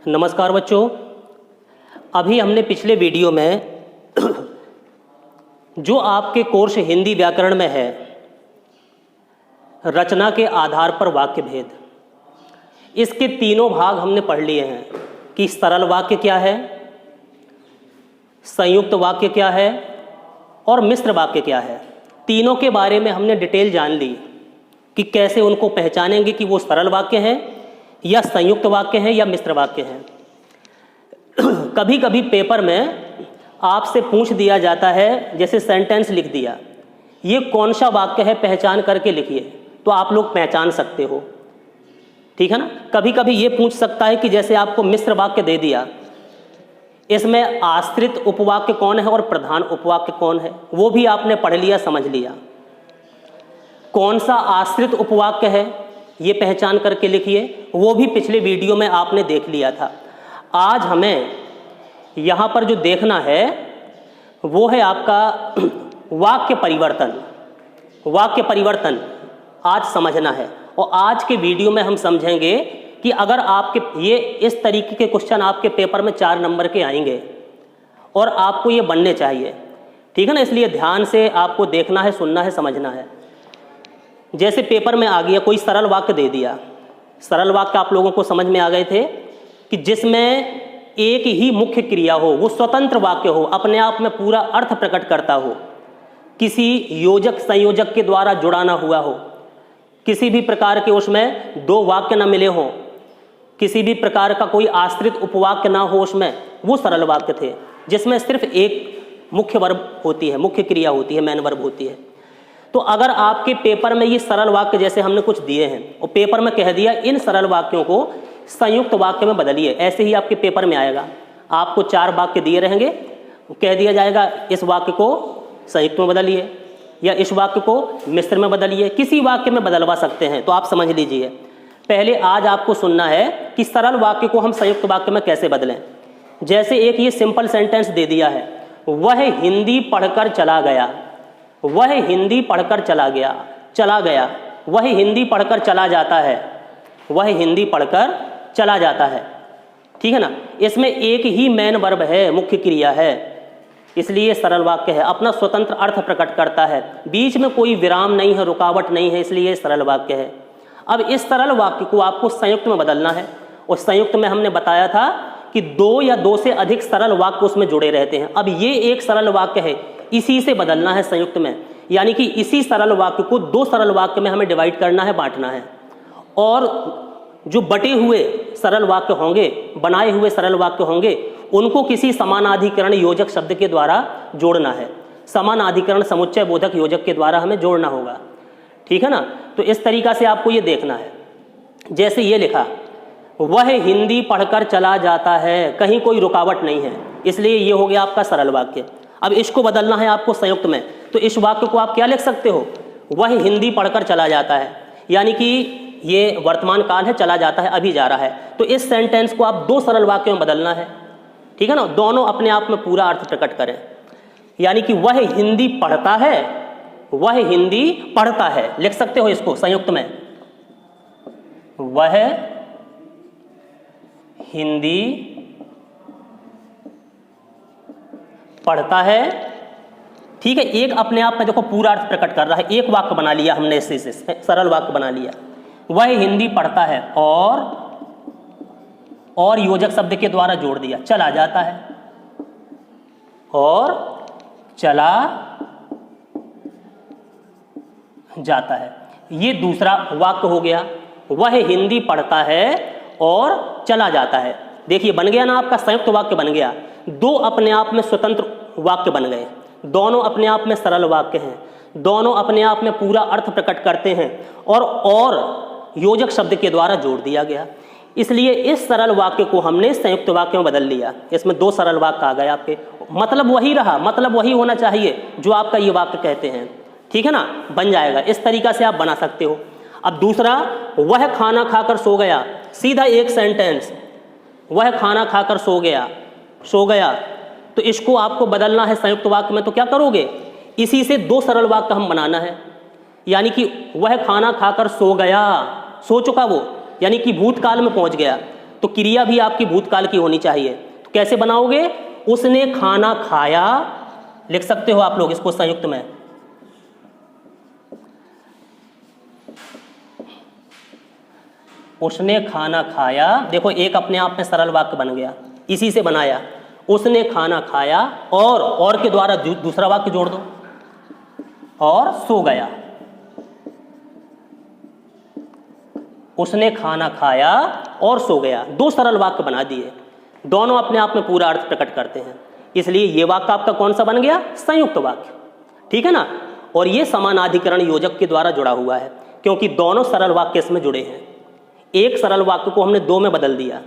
नमस्कार बच्चों, अभी हमने पिछले वीडियो में जो आपके कोर्स हिंदी व्याकरण में है, रचना के आधार पर वाक्य भेद, इसके तीनों भाग हमने पढ़ लिए हैं कि सरल वाक्य क्या है, संयुक्त वाक्य क्या है और मिश्र वाक्य क्या है। तीनों के बारे में हमने डिटेल जान ली कि कैसे उनको पहचानेंगे कि वो सरल वाक्य हैं या संयुक्त वाक्य हैं या मिश्र वाक्य हैं। कभी कभी पेपर में आपसे पूछ दिया जाता है, जैसे सेंटेंस लिख दिया, ये कौन सा वाक्य है पहचान करके लिखिए, तो आप लोग पहचान सकते हो, ठीक है ना। कभी कभी ये पूछ सकता है कि जैसे आपको मिश्र वाक्य दे दिया, इसमें आश्रित उपवाक्य कौन है और प्रधान उपवाक्य कौन है, वो भी आपने पढ़ लिया, समझ लिया। कौन सा आश्रित उपवाक्य है ये पहचान करके लिखिए, वो भी पिछले वीडियो में आपने देख लिया था। आज हमें यहाँ पर जो देखना है वो है आपका वाक्य परिवर्तन। वाक्य परिवर्तन आज समझना है और आज के वीडियो में हम समझेंगे कि अगर आपके ये इस तरीके के क्वेश्चन आपके पेपर में 4 नंबर के आएंगे और आपको ये बनने चाहिए, ठीक है ना। इसलिए ध्यान से आपको देखना है, सुनना है, समझना है। जैसे पेपर में आ गया, कोई सरल वाक्य दे दिया। सरल वाक्य आप लोगों को समझ में आ गए थे कि जिसमें एक ही मुख्य क्रिया हो, वो स्वतंत्र वाक्य हो, अपने आप में पूरा अर्थ प्रकट करता हो, किसी योजक संयोजक के द्वारा जुड़ा ना हुआ हो, किसी भी प्रकार के उसमें 2 वाक्य ना मिले हों, किसी भी प्रकार का कोई आश्रित उपवाक्य ना हो उसमें, वो सरल वाक्य थे। जिसमें सिर्फ एक मुख्य वर्ब होती है, मुख्य क्रिया होती है, मेन वर्ब होती है। तो अगर आपके पेपर में ये सरल वाक्य जैसे हमने कुछ दिए हैं और पेपर में कह दिया इन सरल वाक्यों को संयुक्त वाक्य में बदलिए, ऐसे ही आपके पेपर में आएगा। आपको 4 वाक्य दिए रहेंगे, कह दिया जाएगा इस वाक्य को संयुक्त में बदलिए या इस वाक्य को मिश्र में बदलिए, किसी वाक्य में बदलवा सकते हैं। तो आप समझ लीजिए, पहले आज आपको सुनना है कि सरल वाक्य को हम संयुक्त वाक्य में कैसे बदलें। जैसे एक ये सिंपल सेंटेंस दे दिया है, वह हिंदी पढ़कर चला गया। वह हिंदी पढ़कर चला गया, चला गया। वह हिंदी पढ़कर चला जाता है, वह हिंदी पढ़कर चला जाता है, ठीक है ना। इसमें एक ही मेन वर्ब है, मुख्य क्रिया है, इसलिए सरल वाक्य है, अपना स्वतंत्र अर्थ प्रकट करता है, बीच में कोई विराम नहीं है, रुकावट नहीं है, इसलिए सरल वाक्य है। अब इस सरल वाक्य को आपको संयुक्त में बदलना है और संयुक्त में हमने बताया था कि 2 या 2 से अधिक सरल वाक्य उसमें जुड़े रहते हैं। अब ये एक सरल वाक्य है, इसी से बदलना है संयुक्त में, यानी कि इसी सरल वाक्य को 2 सरल वाक्य में हमें डिवाइड करना है, बांटना है। और जो बटे हुए सरल वाक्य होंगे, बनाए हुए सरल वाक्य होंगे, उनको किसी समानाधिकरण योजक शब्द के द्वारा जोड़ना है। समानाधिकरण समुच्चय बोधक योजक के द्वारा हमें जोड़ना होगा, ठीक है ना। तो इस तरीका से आपको ये देखना है। जैसे ये लिखा, वह हिंदी पढ़कर चला जाता है, कहीं कोई रुकावट नहीं है, इसलिए ये हो गया आपका सरल वाक्य। अब इसको बदलना है आपको संयुक्त में, तो इस वाक्य को आप क्या लिख सकते हो, वह हिंदी पढ़कर चला जाता है, यानी कि ये वर्तमान काल है, चला जाता है, अभी जा रहा है। तो इस सेंटेंस को आप 2 सरल वाक्यों में बदलना है, ठीक है ना। दोनों अपने आप में पूरा अर्थ प्रकट करें, यानी कि वह हिंदी पढ़ता है, वह हिंदी पढ़ता है, लिख सकते हो इसको संयुक्त में, वह हिंदी पढ़ता है, ठीक है। एक अपने आप में देखो पूरा अर्थ प्रकट कर रहा है, एक वाक्य बना लिया हमने, इससे सरल वाक्य बना लिया। वह हिंदी पढ़ता है और योजक शब्द के द्वारा जोड़ दिया, चला जाता है, और चला जाता है। ये दूसरा वाक्य हो गया, वह हिंदी पढ़ता है और चला जाता है। देखिए बन गया ना आपका संयुक्त वाक्य बन गया। 2 अपने आप में स्वतंत्र वाक्य बन गए, दोनों अपने आप में सरल वाक्य हैं, दोनों अपने आप में पूरा अर्थ प्रकट करते हैं और योजक शब्द के द्वारा जोड़ दिया गया। इसलिए इस सरल वाक्य को हमने संयुक्त वाक्य में बदल लिया। इसमें 2 सरल वाक्य आ गए आपके, मतलब वही रहा, मतलब वही होना चाहिए जो आपका ये वाक्य कहते हैं, ठीक है ना, बन जाएगा। इस तरीका से आप बना सकते हो। अब दूसरा, वह खाना खाकर सो गया, सीधा एक सेंटेंस, वह खाना खाकर सो गया, सो गया। तो इसको आपको बदलना है संयुक्त वाक्य में, तो क्या करोगे, इसी से 2 सरल वाक्य हम बनाना है, यानी कि वह खाना खाकर सो गया, सो चुका वो, यानी कि भूतकाल में पहुंच गया। तो क्रिया भी आपकी भूतकाल की होनी चाहिए। तो कैसे बनाओगे? उसने खाना खाया, लिख सकते हो आप लोग इसको संयुक्त में। उसने खाना खाया, देखो एक अपने आप में सरल वाक्य बन गया, इसी से बनाया। उसने खाना खाया और के द्वारा दूसरा वाक्य जोड़ दो, और सो गया। उसने खाना खाया और सो गया, दो सरल वाक्य बना दिए, दोनों अपने आप में पूरा अर्थ प्रकट करते हैं। इसलिए ये वाक्य आपका कौन सा बन गया? संयुक्त वाक्य, ठीक है ना। और ये समानाधिकरण योजक के द्वारा जुड़ा हुआ है, क्योंकि दोनों सरल वाक्य इसमें जुड़े हैं। एक सरल वाक्य को हमने दो में बदल दिया,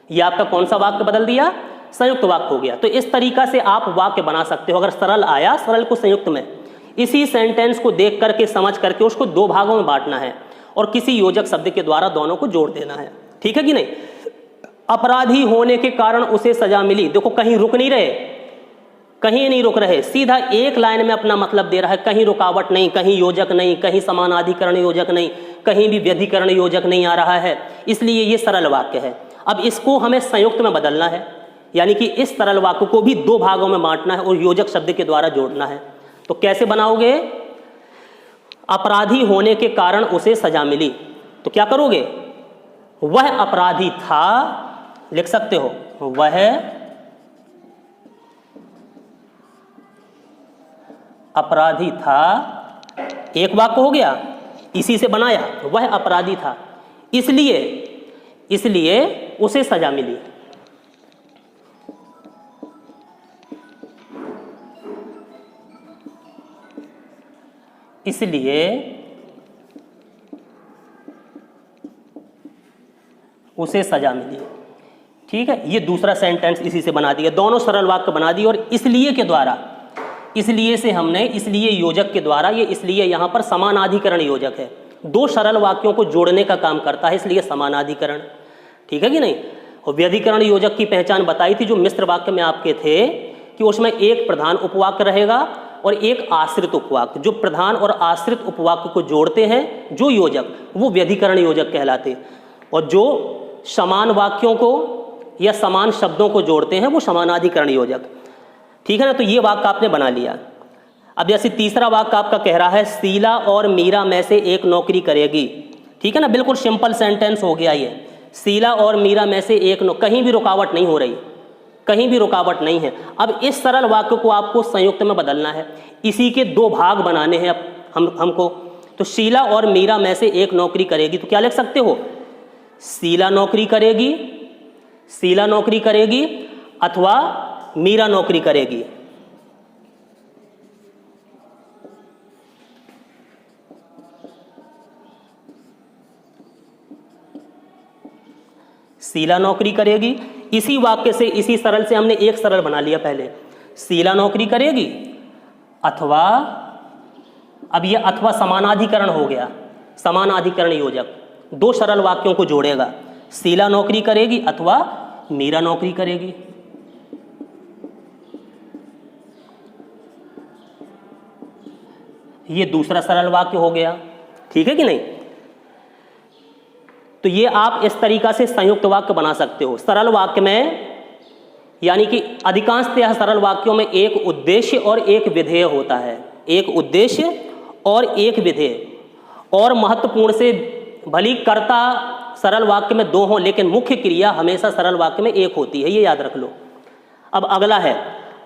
ये आपका कौन सा वाक्य बदल दिया? संयुक्त वाक्य हो गया। तो इस तरीका से आप वाक्य बना सकते हो। अगर सरल आया, सरल को संयुक्त में, इसी सेंटेंस को देख करके समझ करके उसको दो भागों में बांटना है और किसी योजक शब्द के द्वारा दोनों को जोड़ देना है, ठीक है कि नहीं। अपराधी होने के कारण उसे सजा मिली, देखो कहीं रुक नहीं रहे, कहीं नहीं रुक रहे, सीधा एक लाइन में अपना मतलब दे रहा है, कहीं रुकावट नहीं, कहीं योजक नहीं, कहीं समानाधिकरण योजक नहीं, कहीं भी व्यधिकरण योजक नहीं आ रहा है, इसलिए ये सरल वाक्य है। अब इसको हमें संयुक्त में बदलना है, यानी कि इस सरल वाक्य को भी दो भागों में बांटना है और योजक शब्द के द्वारा जोड़ना है। तो कैसे बनाओगे? अपराधी होने के कारण उसे सजा मिली, तो क्या करोगे? वह अपराधी था, लिख सकते हो, वह अपराधी था, एक वाक्य हो गया, इसी से बनाया, वह अपराधी था, इसलिए उसे सजा मिली। इसलिए उसे सजा मिली, ठीक है। ये दूसरा सेंटेंस इसी से बना दिया, दोनों सरल वाक्य बना दिए। और इसलिए के द्वारा, इसलिए से हमने, इसलिए योजक के द्वारा, ये इसलिए यहां पर समानाधिकरण योजक है, दो सरल वाक्यों को जोड़ने का काम करता है, इसलिए समानाधिकरण, ठीक है कि नहीं। और व्यधिकरण योजक की पहचान बताई थी जो मिश्र वाक्य में आपके थे, कि उसमें एक प्रधान उपवाक्य रहेगा और एक आश्रित उपवाक्य। जो प्रधान और आश्रित उपवाक्य को जोड़ते हैं जो योजक, वो व्यधिकरण योजक कहलाते, और जो समान वाक्यों को या समान शब्दों को जोड़ते हैं वो समानाधिकरण योजक, ठीक है ना। तो ये वाक्य आपने बना लिया। अब जैसे तीसरा वाक्य आपका कह रहा है, शीला और मीरा में से एक नौकरी करेगी, ठीक है ना, बिल्कुल सिंपल सेंटेंस हो गया ये। शीला और मीरा में से एक, कहीं भी रुकावट नहीं हो रही, कहीं भी रुकावट नहीं है। अब इस सरल वाक्य को आपको संयुक्त में बदलना है, इसी के दो भाग बनाने हैं हमको। तो शीला और मीरा में से एक नौकरी करेगी, तो क्या लिख सकते हो? शीला नौकरी करेगी, शीला नौकरी करेगी, अथवा मीरा नौकरी करेगी। शीला नौकरी करेगी, इसी वाक्य से, इसी सरल से हमने एक सरल बना लिया पहले, शीला नौकरी करेगी, अथवा, अब ये अथवा समानाधिकरण हो गया, समानाधिकरण योजक, दो सरल वाक्यों को जोड़ेगा, शीला नौकरी करेगी अथवा मीरा नौकरी करेगी। ये दूसरा सरल वाक्य हो गया, ठीक है कि नहीं। तो ये आप इस तरीका से संयुक्त वाक्य बना सकते हो। सरल वाक्य में, यानी कि अधिकांशतः सरल वाक्यों में एक उद्देश्य और एक विधेय होता है, एक उद्देश्य और एक विधेय। और महत्वपूर्ण से, भली कर्ता सरल वाक्य में दो हों, लेकिन मुख्य क्रिया हमेशा सरल वाक्य में एक होती है, ये याद रख लो। अब अगला है,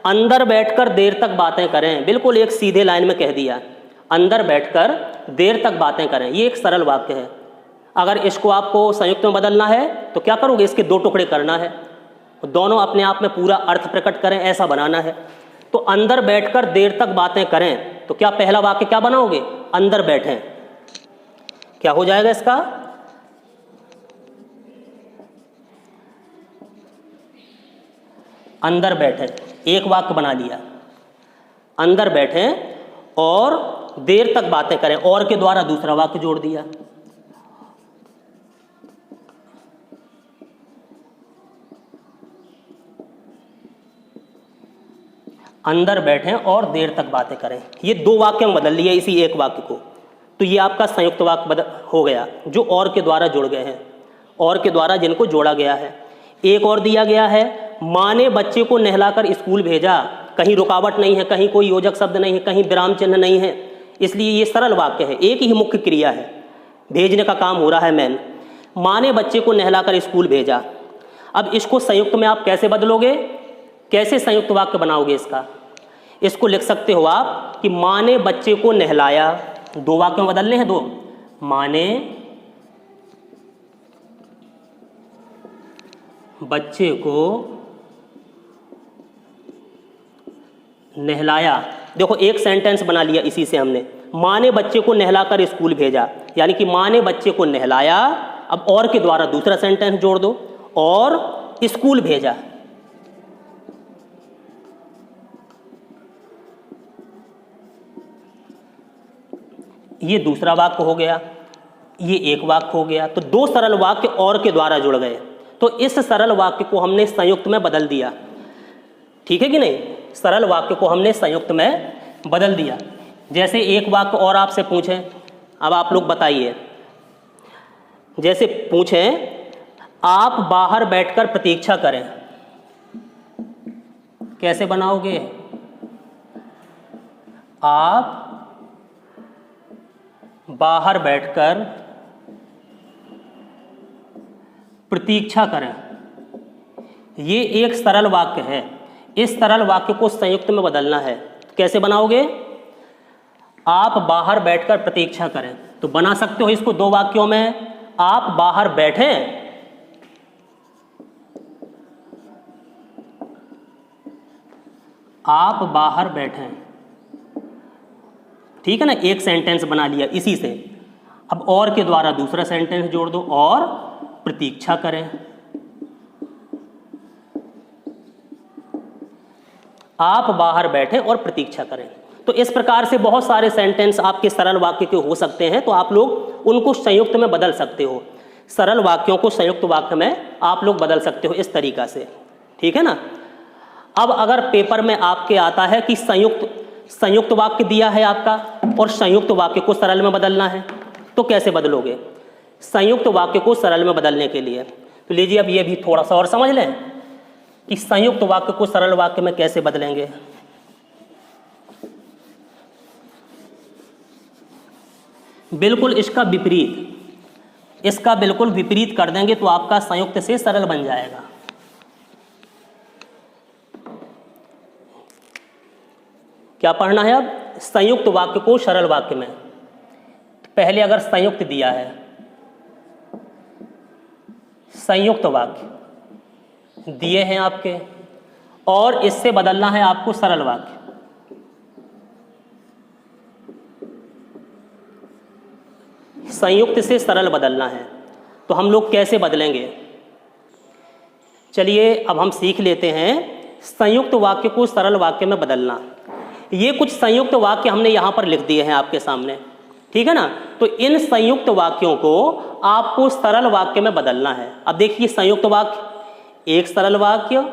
अंदर बैठकर देर तक बातें करें, बिल्कुल एक सीधे लाइन में कह दिया, अंदर बैठकर देर तक बातें करें, ये एक सरल वाक्य है। अगर इसको आपको संयुक्त में बदलना है तो क्या करोगे? इसके दो टुकड़े करना है, दोनों अपने आप में पूरा अर्थ प्रकट करें, ऐसा बनाना है। तो अंदर बैठकर देर तक बातें करें, तो क्या पहला वाक्य क्या बनाओगे? अंदर बैठें, क्या हो जाएगा इसका? अंदर बैठें, एक वाक्य बना लिया, अंदर बैठें और देर तक बातें करें, और के द्वारा दूसरा वाक्य जोड़ दिया। अंदर बैठें और देर तक बातें करें, ये दो वाक्य में बदल लिए इसी एक वाक्य को। तो ये आपका संयुक्त वाक्य हो गया, जो और के द्वारा जुड़ गए हैं। और के द्वारा जिनको जोड़ा गया है। एक और दिया गया है, माँ ने बच्चे को नहलाकर स्कूल भेजा, कहीं रुकावट नहीं है, कहीं कोई योजक शब्द नहीं है, कहीं विराम चिन्ह नहीं है, इसलिए ये सरल वाक्य है, एक ही मुख्य क्रिया है, भेजने का काम हो रहा है मेन। माँ ने बच्चे को नहलाकर स्कूल भेजा। अब इसको संयुक्त में आप कैसे बदलोगे, कैसे संयुक्त वाक्य बनाओगे इसका? इसको लिख सकते हो आप कि माँ ने बच्चे को नहलाया, दो वाक्य में बदलने हैं, दो, माँ ने बच्चे को नहलाया। देखो एक सेंटेंस बना लिया इसी से हमने, माँ ने बच्चे को नहलाकर स्कूल भेजा, यानी कि माँ ने बच्चे को नहलाया। अब और के द्वारा दूसरा सेंटेंस जोड़ दो, और स्कूल भेजा। ये दूसरा वाक्य हो गया, ये एक वाक्य हो गया। तो दो सरल वाक्य और के द्वारा जुड़ गए, तो इस सरल वाक्य को हमने संयुक्त में बदल दिया। ठीक है कि नहीं? सरल वाक्य को हमने संयुक्त में बदल दिया। जैसे एक वाक्य और आपसे पूछें, अब आप लोग बताइए, जैसे पूछें आप बाहर बैठकर प्रतीक्षा करें, कैसे बनाओगे? आप बाहर बैठकर प्रतीक्षा करें। ये एक सरल वाक्य है, इस सरल वाक्य को संयुक्त में बदलना है। कैसे बनाओगे? आप बाहर बैठकर प्रतीक्षा करें, तो बना सकते हो इसको दो वाक्यों में, आप बाहर बैठें आप बाहर बैठें। ठीक है ना, एक सेंटेंस बना लिया इसी से। अब और के द्वारा दूसरा सेंटेंस जोड़ दो, और प्रतीक्षा करें। आप बाहर बैठें और प्रतीक्षा करें। तो इस प्रकार से बहुत सारे सेंटेंस आपके सरल वाक्य के हो सकते हैं, तो आप लोग उनको संयुक्त में बदल सकते हो। सरल वाक्यों को संयुक्त वाक्य में आप लोग बदल सकते हो इस तरीका से। ठीक है ना? अब अगर पेपर में आपके आता है कि संयुक्त वाक्य दिया है आपका और संयुक्त वाक्य को सरल में बदलना है, तो कैसे बदलोगे? संयुक्त वाक्य को सरल में बदलने के लिए तो लीजिए अब ये भी थोड़ा सा और समझ लें कि संयुक्त वाक्य को सरल वाक्य में कैसे बदलेंगे। बिल्कुल इसका बिल्कुल विपरीत कर देंगे तो आपका संयुक्त से सरल बन जाएगा। क्या पढ़ना है अब? संयुक्त वाक्य को सरल वाक्य में। पहले अगर संयुक्त दिया है, संयुक्त वाक्य दिए हैं आपके, और इससे बदलना है आपको सरल वाक्य। संयुक्त से सरल बदलना है, तो हम लोग कैसे बदलेंगे? चलिए अब हम सीख लेते हैं संयुक्त वाक्य को सरल वाक्य में बदलना। ये कुछ संयुक्त वाक्य हमने यहां पर लिख दिए हैं आपके सामने, ठीक है ना? तो इन संयुक्त वाक्यों को आपको सरल वाक्य में बदलना है। अब देखिए संयुक्त वाक्य, एक सरल वाक्य,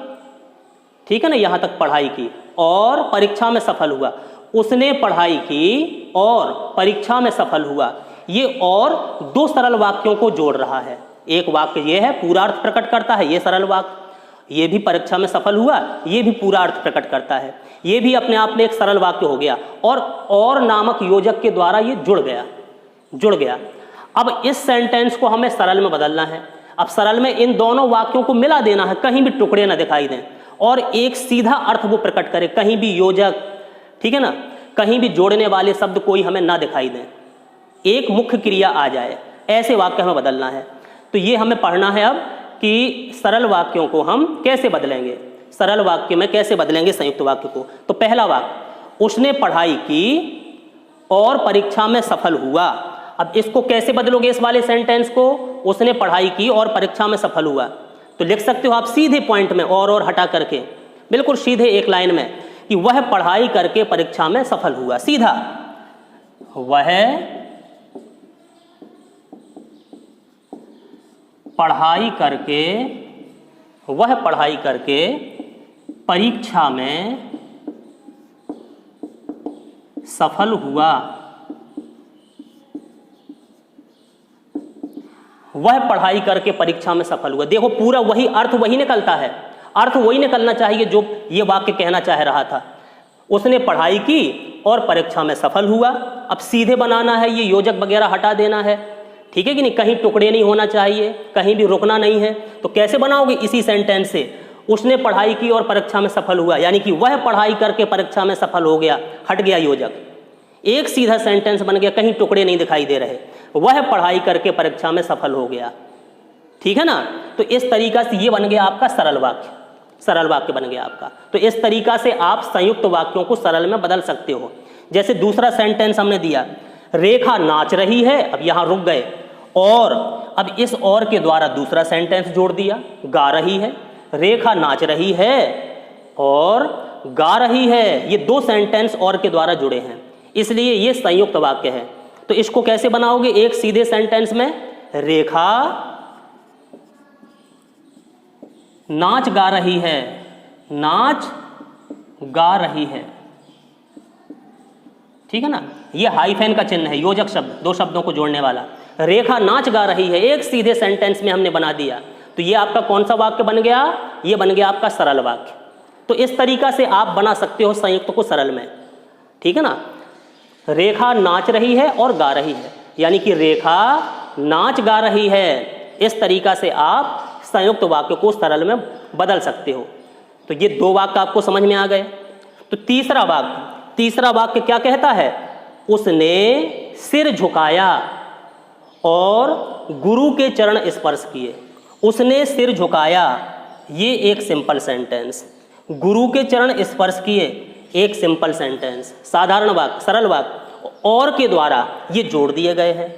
ठीक है ना, यहां तक पढ़ाई की और परीक्षा में सफल हुआ, उसने पढ़ाई की और परीक्षा में सफल हुआ, ये और दो सरल वाक्यों को जोड़ रहा है। एक वाक्य ये है पूरा अर्थ प्रकट करता है, ये सरल वाक्य, ये भी परीक्षा में सफल हुआ, ये भी पूरा अर्थ प्रकट करता है, ये भी अपने आप में एक सरल वाक्य हो गया, और नामक योजक के द्वारा ये जुड़ गया। अब इस सेंटेंस को हमें सरल में बदलना है। अब सरल में इन दोनों वाक्यों को मिला देना है, कहीं भी टुकड़े ना दिखाई दें, और एक सीधा अर्थ वो प्रकट करे, कहीं भी योजक, ठीक है ना, कहीं भी जोड़ने वाले शब्द कोई हमें ना दिखाई दें, एक मुख्य क्रिया आ जाए, ऐसे वाक्य हमें बदलना है। तो ये हमें पढ़ना है अब कि सरल वाक्यों को हम कैसे बदलेंगे, सरल वाक्य में कैसे बदलेंगे संयुक्त वाक्य को। तो पहला वाक्य, उसने पढ़ाई की और परीक्षा में सफल हुआ। अब इसको कैसे बदलोगे, इस वाले सेंटेंस को, उसने पढ़ाई की और परीक्षा में सफल हुआ, तो लिख सकते हो आप सीधे पॉइंट में और हटा करके, बिल्कुल सीधे एक लाइन में, कि वह पढ़ाई करके परीक्षा में सफल हुआ। सीधा, वह पढ़ाई करके परीक्षा में सफल हुआ। वह पढ़ाई करके परीक्षा में सफल हुआ। देखो पूरा वही अर्थ वही निकलता है, अर्थ वही निकलना चाहिए जो ये वाक्य कहना चाह रहा था। उसने पढ़ाई की और परीक्षा में सफल हुआ। अब सीधे बनाना है, ये योजक वगैरह हटा देना है, ठीक है कि नहीं, कहीं टुकड़े नहीं होना चाहिए, कहीं भी रुकना नहीं है। तो कैसे बनाओगे? इसी सेंटेंस से, उसने पढ़ाई की और परीक्षा में सफल हुआ, यानी कि वह पढ़ाई करके परीक्षा में सफल हो गया, हट गया योजक, एक सीधा सेंटेंस बन गया, कहीं टुकड़े नहीं दिखाई दे रहे। वह पढ़ाई करके परीक्षा में सफल हो गया, ठीक है ना। तो इस तरीका से ये बन गया आपका सरल वाक्य, सरल वाक्य बन गया आपका। तो इस तरीका से आप संयुक्त वाक्यों को सरल में बदल सकते हो। जैसे दूसरा सेंटेंस हमने दिया, रेखा नाच रही है, अब यहां रुक गए, और अब इस और के द्वारा दूसरा सेंटेंस जोड़ दिया, गा रही है। रेखा नाच रही है और गा रही है, ये दो सेंटेंस और के द्वारा जुड़े हैं, इसलिए ये संयुक्त वाक्य है। तो इसको कैसे बनाओगे? एक सीधे सेंटेंस में, रेखा नाच गा रही है, नाच गा रही है, ठीक है ना। ये हाइफेन का चिन्ह है, योजक शब्द, दो शब्दों को जोड़ने वाला। रेखा नाच गा रही है, एक सीधे सेंटेंस में हमने बना दिया। तो ये आपका कौन सा वाक्य बन गया? ये बन गया आपका सरल वाक्य। तो इस तरीका से आप बना सकते हो संयुक्त को सरल में, ठीक है ना। रेखा नाच रही है और गा रही है, यानी कि रेखा नाच गा रही है। इस तरीका से आप संयुक्त वाक्य को सरल में बदल सकते हो। तो ये दो वाक्य आपको समझ में आ गए। तो तीसरा वाक्य क्या कहता है? उसने सिर झुकाया और गुरु के चरण स्पर्श किए। उसने सिर झुकाया, ये एक सिंपल सेंटेंस। गुरु के चरण स्पर्श किए, एक सिंपल सेंटेंस, साधारण वाक्य, सरल वाक्य। और के द्वारा ये जोड़ दिए गए हैं,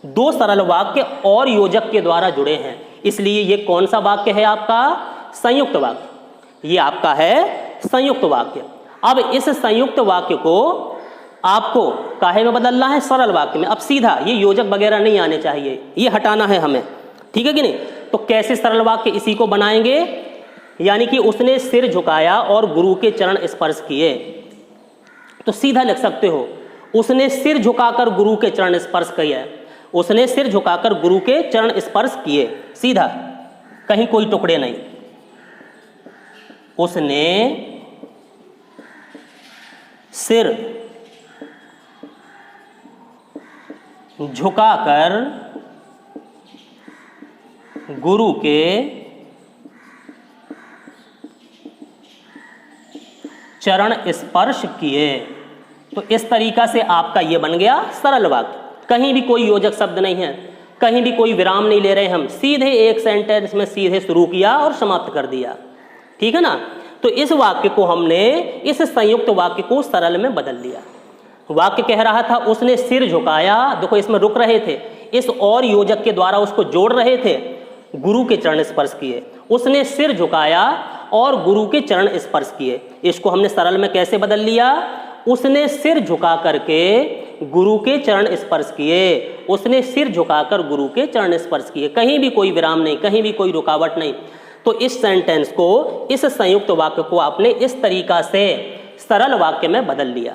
दो सरल वाक्य और योजक के द्वारा जुड़े हैं, इसलिए ये कौन सा वाक्य है आपका? संयुक्त वाक्य। ये आपका है संयुक्त वाक्य। अब इस संयुक्त वाक्य को आपको काहे में बदलना है? सरल वाक्य में। अब सीधा ये योजक वगैरह नहीं आने चाहिए, ये हटाना है हमें, ठीक है कि नहीं। तो कैसे सरल वाक्य इसी को बनाएंगे? यानी कि उसने सिर झुकाया और गुरु के चरण स्पर्श किए, तो सीधा लिख सकते हो, उसने सिर झुकाकर गुरु के चरण स्पर्श किया। उसने सिर झुकाकर गुरु के चरण स्पर्श किए, सीधा, कहीं कोई टुकड़े नहीं। उसने सिर झुकाकर गुरु के चरण स्पर्श किए। तो इस तरीका से आपका ये बन गया सरल वाक्य। कहीं भी कोई योजक शब्द नहीं है, कहीं भी कोई विराम नहीं ले रहे हम, सीधे एक सेंटेंस में सीधे शुरू किया और समाप्त कर दिया, ठीक है ना। तो इस वाक्य को हमने इस संयुक्त वाक्य को सरल में बदल दिया। वाक्य कह रहा था उसने सिर झुकाया, देखो इसमें रुक रहे थे, इस और योजक के द्वारा उसको जोड़ रहे थे, गुरु के चरण स्पर्श किए। उसने सिर झुकाया और गुरु के चरण स्पर्श किए। इसको हमने सरल में कैसे बदल लिया? उसने सिर झुका करके गुरु के चरण स्पर्श किए। उसने सिर झुकाकर गुरु के चरण स्पर्श किए, कहीं भी कोई विराम नहीं, कहीं भी कोई रुकावट नहीं। तो इस सेंटेंस को, इस संयुक्त वाक्य को आपने इस तरीका से सरल वाक्य में बदल लिया।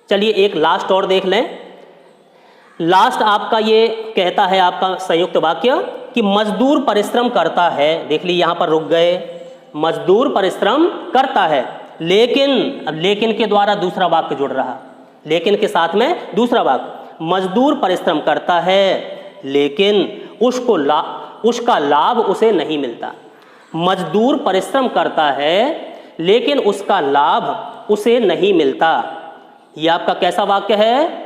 चलिए एक लास्ट और देख लें। लास्ट आपका ये कहता है आपका संयुक्त वाक्य कि मजदूर परिश्रम करता है। देख लीजिए यहां पर रुक गए, मजदूर परिश्रम करता है, लेकिन, अब लेकिन के द्वारा दूसरा वाक्य जुड़ रहा, लेकिन के साथ में दूसरा वाक्य, मजदूर परिश्रम करता है लेकिन उसका लाभ उसे नहीं मिलता। मजदूर परिश्रम करता है लेकिन उसका लाभ उसे नहीं मिलता। यह आपका कैसा वाक्य है?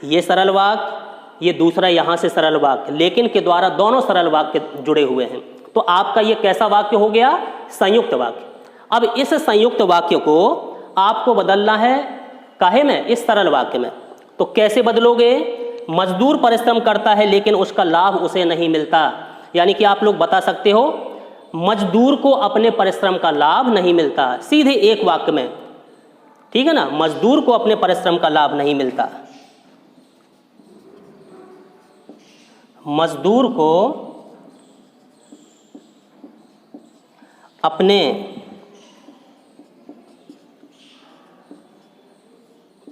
ये सरल वाक्य, ये दूसरा यहां से सरल वाक्य, लेकिन के द्वारा दोनों सरल वाक्य जुड़े हुए हैं। तो आपका ये कैसा वाक्य हो गया? संयुक्त वाक्य। अब इस संयुक्त वाक्य को आपको बदलना है काहे में? इस सरल वाक्य में। तो कैसे बदलोगे? मजदूर परिश्रम करता है लेकिन उसका लाभ उसे नहीं मिलता, यानी कि आप लोग बता सकते हो मजदूर को अपने परिश्रम का लाभ नहीं मिलता, सीधे एक वाक्य में, ठीक है ना। मजदूर को अपने परिश्रम का लाभ नहीं मिलता, मजदूर को अपने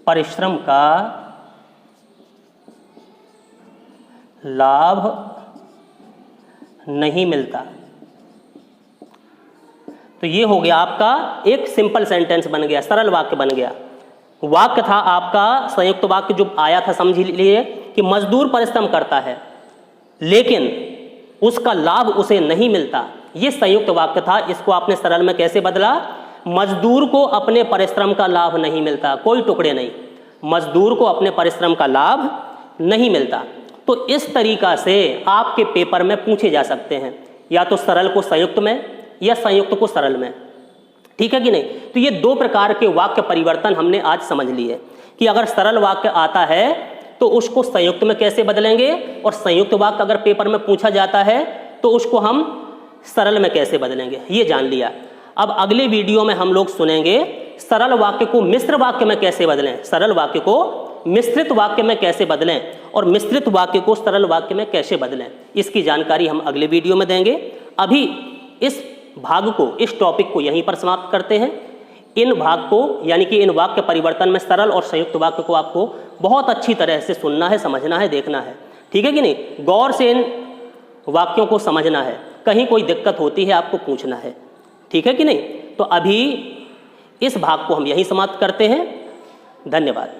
परिश्रम का लाभ नहीं मिलता। तो ये हो गया आपका एक सिंपल सेंटेंस बन गया, सरल वाक्य बन गया। वाक्य था आपका संयुक्त वाक्य जो आया था, समझ लीजिए कि मजदूर परिश्रम करता है लेकिन उसका लाभ उसे नहीं मिलता। ये संयुक्त वाक्य था। इसको आपने सरल में कैसे बदला? मजदूर को अपने परिश्रम का लाभ नहीं मिलता, कोई टुकड़े नहीं, मजदूर को अपने परिश्रम का लाभ नहीं मिलता। तो इस तरीका से आपके पेपर में पूछे जा सकते हैं, या तो सरल को संयुक्त में या संयुक्त को सरल में। ठीक है कि नहीं? तो ये दो प्रकार के वाक्य परिवर्तन हमने आज समझ लिए कि अगर सरल वाक्य आता है तो उसको संयुक्त में कैसे बदलेंगे, और संयुक्त वाक्य अगर पेपर में पूछा जाता है तो उसको हम सरल में कैसे बदलेंगे, ये जान लिया। अब अगले वीडियो में हम लोग सुनेंगे सरल वाक्य को मिश्र वाक्य में कैसे बदलें, सरल वाक्य को मिश्रित वाक्य में कैसे बदलें, और मिश्रित वाक्य को सरल वाक्य में कैसे बदलें। इसकी जानकारी हम अगले वीडियो में देंगे। अभी इस भाग को, इस टॉपिक को यहीं पर समाप्त करते हैं। इन भाग को, यानी कि इन वाक्य परिवर्तन में सरल और संयुक्त वाक्य को आपको बहुत अच्छी तरह से सुनना है, समझना है, देखना है। ठीक है कि नहीं? गौर से इन वाक्यों को समझना है, कहीं कोई दिक्कत होती है आपको पूछना है। ठीक है कि नहीं? तो अभी इस भाग को हम यहीं समाप्त करते हैं। धन्यवाद।